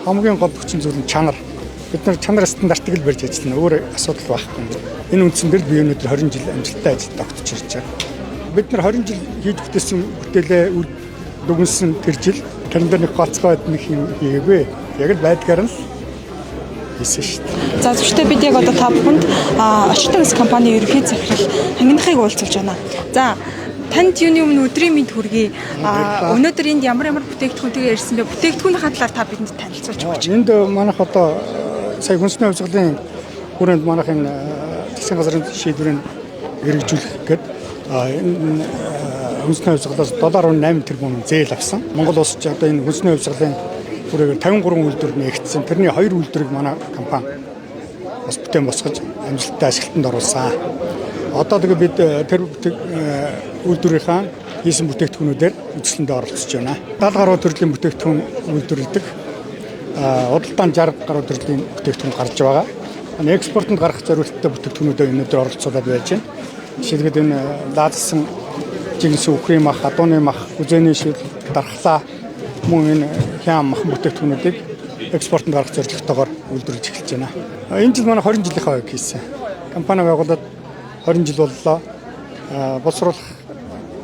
Хамгийн гол хүчин зүйл нь чанар. Бид нар чанар стандартыг л барьж ажиллана. Өөр асуудал байхгүй. Энэ үндсэн дээр би өнөөдөр 20 жил амжилттай ажиллаж тогтож ирж байгаа. Бид нар 20 жил хийж бүтээсэн бүтээлээ дүгнсэн тэр жил тань дээр нэг гоцгой нэг юм хийгээгүй. Яг л байдгаар нь хийсэн шүү дээ. За зөвхөн бид яг одоо та бүхэнд очиртой ус компани ерөнхий захирал хангинахыг уулзуулж байна. За танд юуны өмнө өдрийн мэнд хүргэе. Өнөөдөр энд ямар бүтээгдэхүүнтэйгээр ирсэн бэ? Бүтээгдэхүүнийхаа талаар та бидэнд танилцуулж өгөөч. Энд манайх одоо сая хүнсний хувьсгалын хүрээнд манайх энэ засгийн газрын шийдвэрийг хэрэгжүүлэх гээд энэ хүнсний хувьсгалаас $7.8 тэрбум зээл авсан. Монгол улс ч одоо энэ хүнсний хувьсгалын хүрээгээр 53 үйлдвэр нэгдсэн. Тэрний 2 үйлдвэрийг манай компани бас бүтээн босгож амжилттай ашиглалтанд оруулсан. Одоо тэгээ бид тэр үйлдвэрийнхаа хийсэн бүтээгдэхүүнүүдээр үзэсгэлэндээ оролцож байна. 70 гаруй төрлийн бүтээгдэхүүн үйлдвэрлэдэг. Худалдаанд 60 гаруй төрлийн бүтээгдэхүүн гарч байгаа. Экспортод гарах зорилттой бүтээгдэхүүнүүдэд өнөөдөр оролцуулаад байж байна. Жишээлбэл энэ даацсан жигс укрем мах, адууны мах, үзээний шил, дархлаа мөн энэ хям мах бүтээгдэхүүнүүдийг экспортод гарах зорилготойгоор үйлдвэрлэж эхэлж байна. Энэ жил манай 20 жилийнхаа хувьд хийсэн. Компани байгуулаад 20 жил боллоо. Боловсруулах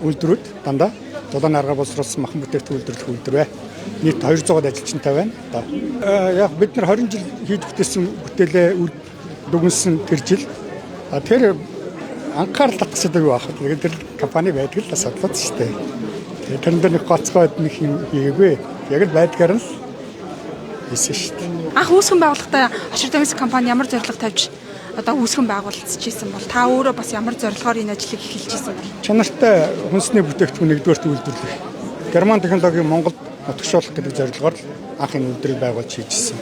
үйлдвэрүүд дандаа дулааны аргаар боловсруулсан махан бүтээгдэхүүн үйлдвэрлэх үйлдвэр бай. Нийт 200-аад ажилчинтай байна. Яг бид нар 20 жил хийж бүтээсэн бүтээлээ дүгнсэн тэр жил тэр анхаарал татсан юу аах. Тэгээд тэр компани байдаг л асуудал шүү дээ. Тэгээд тэрэн дээр нэг гоцгой нэг юм хийгээгүй. Яг л байдгаар нь хийсэн шүү дээ. Анх үүсгэн байгуулахдаа очиртой ус компани ямар зорилго тавьж одоо үүсгэн байгуулагдчихсан бол та өөрөө бас ямар зорилгоор энэ ажлыг эхэлж ирсэн бэ? Чанартай хүнсний бүтээгдэхүүн нэгдүгээрт үйлдвэрлэх. Герман технологийн Монголд нотгшуулах гэдэг зорилгоор анх энэ үйлдвэрийг байгуулж хийжсэн.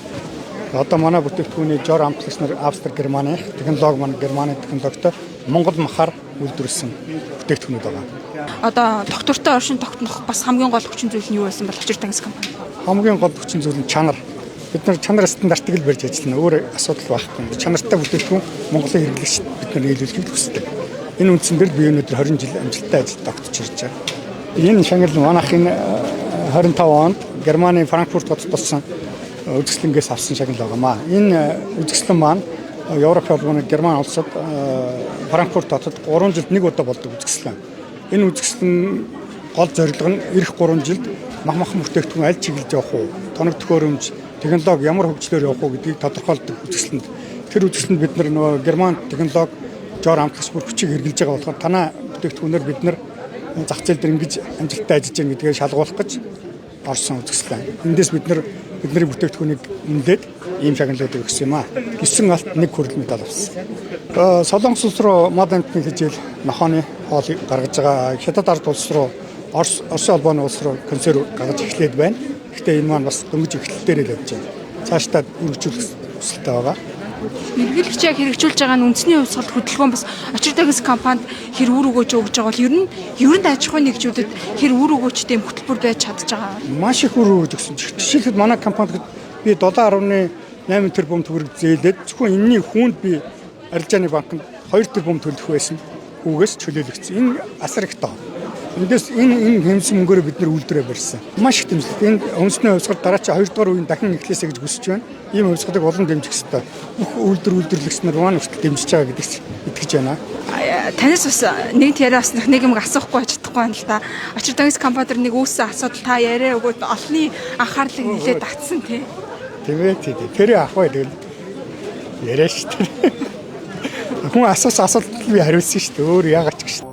Одоо манай бүтээгдэхүүний жор амтлагч нар Австри Германы технологи манай Германы технологитой Монгол махаар үйлдвэрлэсэн бүтээгдэхүүнүүд байгаа. Одоо доктортой оршин тогтнох бас хамгийн гол хүчин зүйл нь юу байсан бол очиртой ус компани? Хамгийн гол хүчин зүйл нь чанар. Бид нар чанар стандартыг л барьж ажиллана. Өөр асуудал байхгүй. Чанартай бүтээгдэхүүн Монголын хэрэглэгчид бид нар нийлүүлэхийг хүсдэг. Энэ үндсэн дээр би өнөөдөр 20 жил амжилттай ажиллаж тогтож ирж байгаа. Энэ шагнал манайхын 25 онд Германы Франкфурт хотод болсон үзэсгэлэнгээс авсан шагнал байгаамаа. Энэ үзэсгэлэн маань Европ холбооны Герман улсад Франкфурт хотод 3 жилд нэг удаа болдог үзэсгэлэн. Энэ үзэсгэлэн гол зорилго нь эх 3 жилд мах бүтээгдэхүүн аль чиглэлд явах уу? Тоног төхөөрөмж технологи ямар хөгжлөөр явах уу гэдгийг тодорхойлдог үзэсгэлэнд. Тэр үзэсгэлэнд бид нар нөгөө Герман технологи жор амтлагч бүр хүчийг хэрэгжилж байгаа болохоор танаа бүтээгдэхүүнээр бид нар зах зээл дээр ингэж амжилттай ажиллаж байгаа гэдгээр шалгуулах гэж орсон үзэсгэлэн. Эндээс бидний бүтээгдэхүүнийг үнэлээд ийм шагналуудыг өгсөн юм аа. 9 алт 1 хүрэл медаль авсан. Солонгос улс руу мод амтны хижээл нохооны хоолыг гаргаж байгаа. Хятад ард улс руу Орос улбооны улс руу консерв гаргаж эхлээд байна. Гэхдээ энэ маань бас дөнгөж эхлэлтээр л явж байна. Цаашдаа үргэлжлүүлэх хүсэлтэй байгаа. Мэргэжлэгчийг хэрэгжүүлж байгаа нь үндэсний хувьсгал хөдөлгөөн бас очиртой ус компанид хэр үр өгөөж өгж байгаа бол ер нь аж ахуй нэгжүүдэд хэр үр өгөөчтэй юм хөтөлбөр байж чадж байгаа. Маш их үр өгөөж өгсөн. Жишээлбэл манай компанид би 7.8 тэрбум төгрөг зээлээд зөвхөн энэний хүнд би арилжааны банкнд 2 тэрбум төлөх байсан. Хүүгээс чөлөөлөгдсөн. Энэ асар их тоо. Эндээс энэ хэмсэн мөнгөөр бид нар үйлдвэрээ барьсан. Маш их дэмжлэг. Энд хүнсний хувьсгал дараа чи 2 дугаар үеийн дахин эхлэсэй гэж хүсэж байна. Ийм хувьсгалыг олон дэмжих хэрэгтэй. Бүх үйлдвэрлэгч нар маань хүртэл дэмжиж байгаа гэдэгт итгэж байна. Танаас бас нэг яриас нэг юм асуухгүй чадахгүй байна л да. Очиртой ус компанид нэг үүссэн асуудал та яриа өгөөд олонний анхаарлыг нэлээд татсан тий. Тийм. Тэр ах бай тэгэл яриа шүү дээ. Хүн асуусан асуултад би хариулсан шүү дээ. Өөр яагаад ч гэж.